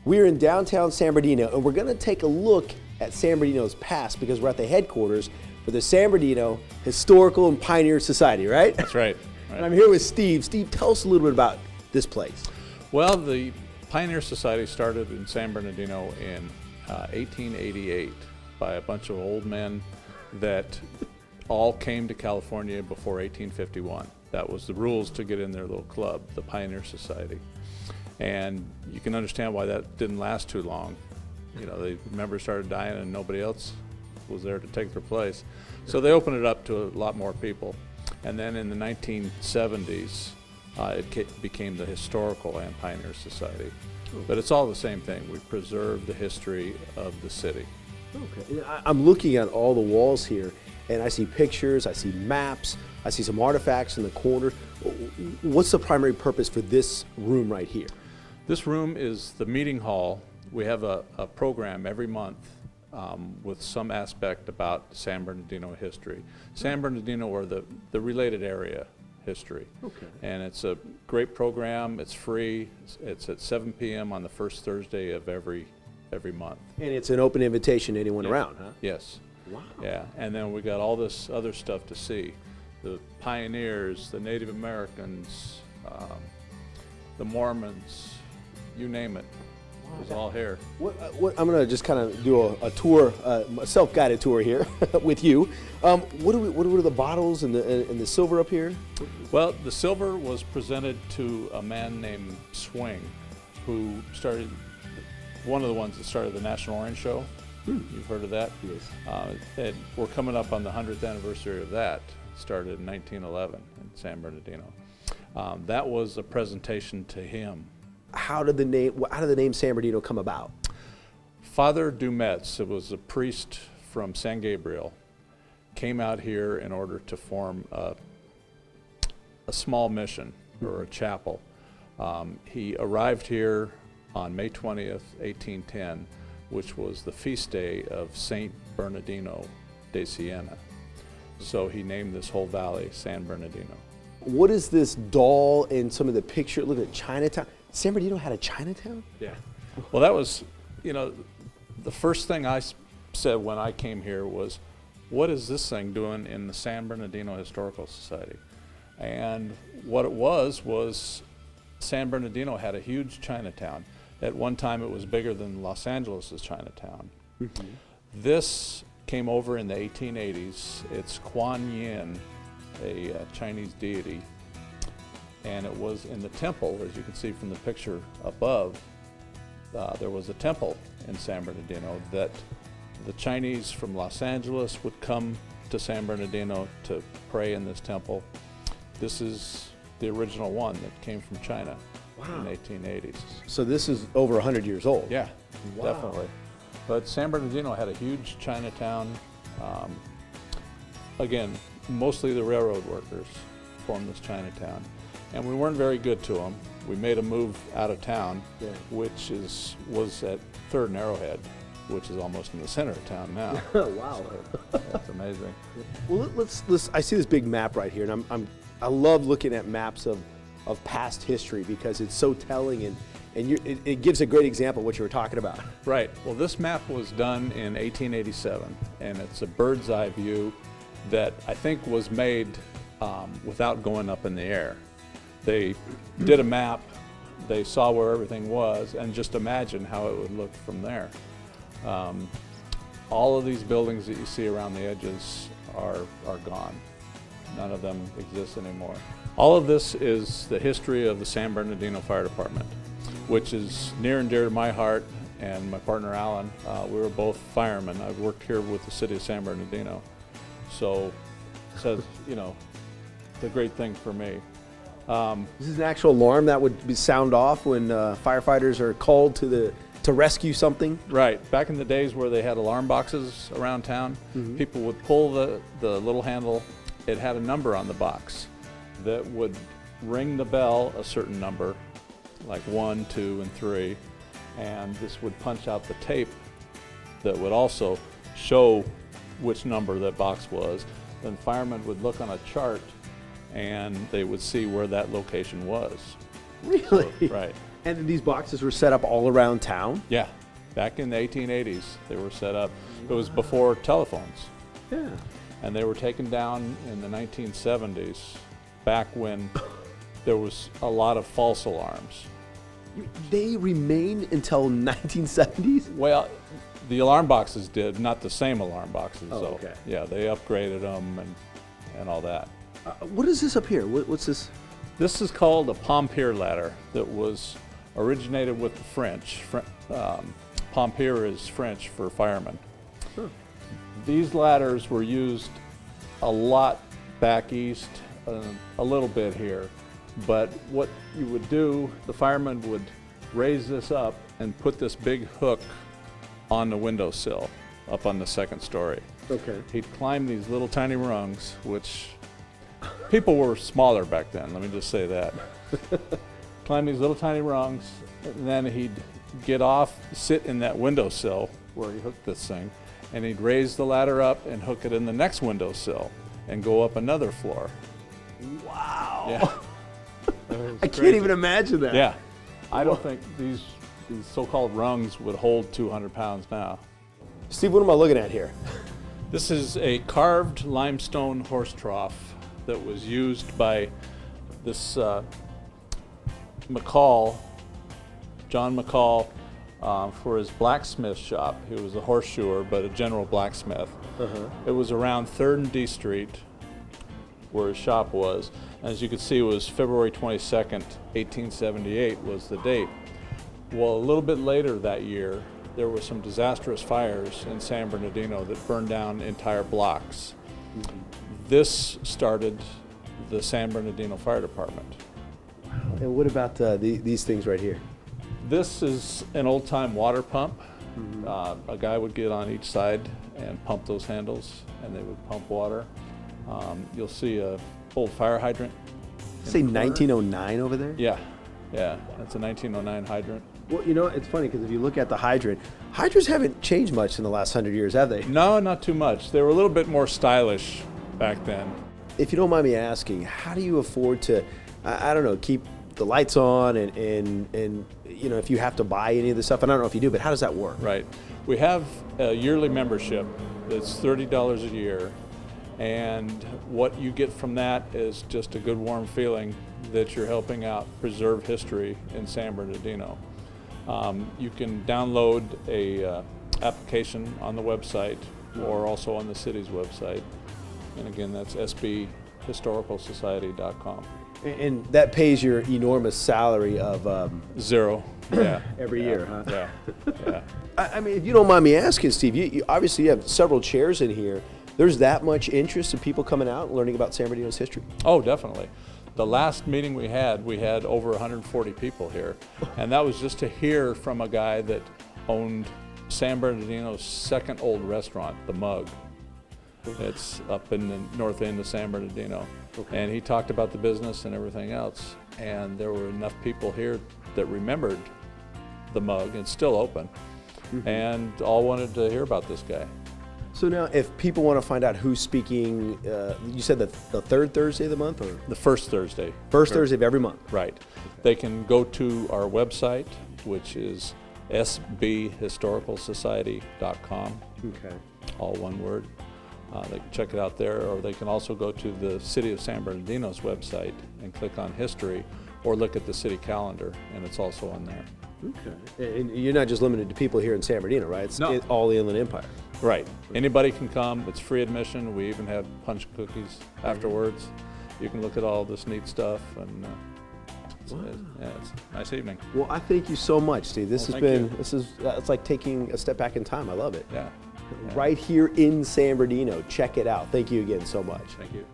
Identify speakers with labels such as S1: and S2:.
S1: We're in downtown San Bernardino, and we're going to take a look at San Bernardino's past because we're at the headquarters for the San Bernardino Historical and Pioneer Society, right?
S2: That's right.
S1: And I'm here with Steve. Steve, tell us a little bit about this place.
S2: Well, the Pioneer Society started in San Bernardino in 1888 by a bunch of old men that all came to California before 1851. That was the rules to get in their little club, the Pioneer Society. And you can understand why that didn't last too long. You know, the members started dying and nobody else was there to take their place. So they opened it up to a lot more people. And then in the 1970s, it became the Historical and Pioneer Society. But it's all the same thing. We preserve the history of the city.
S1: Okay. I'm looking at all the walls here, and I see pictures, I see maps, I see some artifacts in the corner. What's the primary purpose for this room right here?
S2: This room is the meeting hall. We have a program every month with some aspect about San Bernardino history. San Bernardino, or the related area history. Okay. And it's a great program. It's free. It's at 7 p.m. on the first Thursday of every month.
S1: And it's an open invitation to anyone around, huh?
S2: Yes.
S1: Wow.
S2: Yeah, and then we got all this other stuff to see. The pioneers, the Native Americans, the Mormons, you name it. It's all here.
S1: I'm going to just kind of do a tour, a self-guided tour here with you. What are the bottles and the silver up here?
S2: Well, the silver was presented to a man named Swing, who started, one of the ones that started the National Orange Show. You've heard of that?
S1: Yes.
S2: And we're coming up on the 100th anniversary of that. It started in 1911 in San Bernardino. That was a presentation to him.
S1: How did the name San Bernardino come about?
S2: Father Dumetz, it was a priest from San Gabriel, came out here in order to form a small mission or a chapel. He arrived here on May 20th, 1810, which was the feast day of Saint Bernardino de Siena. So he named this whole valley San Bernardino.
S1: What is this doll and some of the picture? Look at Chinatown. San Bernardino had a Chinatown?
S2: Yeah. Well, that was, you know, the first thing I said when I came here was, what is this thing doing in the San Bernardino Historical Society? And what it was San Bernardino had a huge Chinatown. At one time it was bigger than Los Angeles' Chinatown. Mm-hmm. This came over in the 1880s. It's Kuan Yin, a Chinese deity. And it was in the temple, as you can see from the picture above, there was a temple in San Bernardino that the Chinese from Los Angeles would come to San Bernardino to pray in this temple. This is the original one that came from China. Wow. In the 1880s.
S1: So this is over 100 years old.
S2: Yeah,
S1: wow.
S2: Definitely. But San Bernardino had a huge Chinatown. Again, mostly the railroad workers formed this Chinatown. And we weren't very good to them. We made a move out of town, which was at 3rd and Arrowhead, which is almost in the center of town now.
S1: Wow.
S2: So, that's amazing.
S1: Well, let's. I see this big map right here, and I love looking at maps of past history because it's so telling, and it gives a great example of what you were talking about.
S2: Right. Well, this map was done in 1887, and it's a bird's eye view that I think was made without going up in the air. They did a map, they saw where everything was, and just imagine how it would look from there. All of these buildings that you see around the edges are gone. None of them exist anymore. All of this is the history of the San Bernardino Fire Department, which is near and dear to my heart and my partner Alan. We were both firemen. I've worked here with the city of San Bernardino. So it says, you know, it's a great thing for me.
S1: This is an actual alarm that would sound off when firefighters are called to rescue something?
S2: Right. Back in the days where they had alarm boxes around town, people would pull the little handle. It had a number on the box that would ring the bell a certain number, like 1, 2, and 3, and this would punch out the tape that would also show which number that box was. Then firemen would look on a chart and they would see where that location was.
S1: Really?
S2: Right.
S1: And these boxes were set up all around town?
S2: Yeah. Back in the 1880s, they were set up. It was before telephones.
S1: Yeah.
S2: And they were taken down in the 1970s, back when there was a lot of false alarms.
S1: They remained until 1970s?
S2: Well, the alarm boxes did, not the same alarm boxes.
S1: Oh,
S2: so,
S1: okay.
S2: yeah, they upgraded them and all that.
S1: What is this up here? What's this?
S2: This is called a pompier ladder that was originated with the French. Pompier is French for fireman.
S1: Huh.
S2: These ladders were used a lot back east, a little bit here. But what you would do, the fireman would raise this up and put this big hook on the windowsill up on the second story.
S1: Okay.
S2: He'd climb these little tiny rungs, which people were smaller back then, let me just say that. Climb these little tiny rungs, and then he'd get off, sit in that windowsill where he hooked this thing, and he'd raise the ladder up and hook it in the next windowsill and go up another floor.
S1: Wow.
S2: Yeah.
S1: I can't even imagine that.
S2: Yeah. I don't think these so-called rungs would hold 200 pounds now.
S1: Steve, what am I looking at here?
S2: This is a carved limestone horse trough that was used by this John McCall, for his blacksmith shop. He was a horseshoer, but a general blacksmith. It was around 3rd and D Street where his shop was. As you can see, it was February 22nd, 1878 was the date. Well, a little bit later that year, there were some disastrous fires in San Bernardino that burned down entire blocks. This started the San Bernardino Fire Department.
S1: And what about these things right here?
S2: This is an old-time water pump. A guy would get on each side and pump those handles, and they would pump water. You'll see a old fire hydrant.
S1: Say 1909 over there?
S2: Yeah, that's a 1909 hydrant.
S1: Well, you know, it's funny because if you look at the hydrant, hydrants haven't changed much in the last 100 years, have they?
S2: No, not too much. They were a little bit more stylish back then.
S1: If you don't mind me asking, how do you afford to, I don't know, keep the lights on and you know, if you have to buy any of this stuff, and I don't know if you do, but how does that work?
S2: Right. We have a yearly membership that's $30 a year, and what you get from that is just a good warm feeling that you're helping out preserve history in San Bernardino. You can download a application on the website or also on the city's website. And again, that's sbhistoricalsociety.com.
S1: And that pays your enormous salary of
S2: Zero. Yeah.
S1: every year, huh?
S2: Yeah.
S1: I mean, if you don't mind me asking, Steve, you obviously have several chairs in here. There's that much interest in people coming out and learning about San Bernardino's history?
S2: Oh, definitely. The last meeting we had over 140 people here, and that was just to hear from a guy that owned San Bernardino's second old restaurant, The Mug. It's up in the north end of San Bernardino. Okay. And he talked about the business and everything else, and there were enough people here that remembered The Mug, and it's still open, and all wanted to hear about this guy.
S1: So now, if people want to find out who's speaking, you said the third Thursday of the month, or
S2: The first Thursday.
S1: first Thursday of every month?
S2: Right. Okay. They can go to our website, which is sbhistoricalsociety.com.
S1: Okay.
S2: All one word. They can check it out there, or they can also go to the City of San Bernardino's website and click on history, or look at the city calendar, and it's also on there.
S1: Okay. And you're not just limited to people here in San Bernardino, right? It's
S2: No.
S1: all the Inland Empire.
S2: Right. Anybody can come. It's free admission. We even have punch cookies afterwards. You can look at all this neat stuff, and it's a nice evening.
S1: Well, I thank you so much, Steve. This
S2: Well,
S1: has
S2: thank
S1: been, it's like taking a step back in time. I love it.
S2: Yeah.
S1: Right here in San Bernardino. Check it out. Thank you again so much.
S2: Thank you.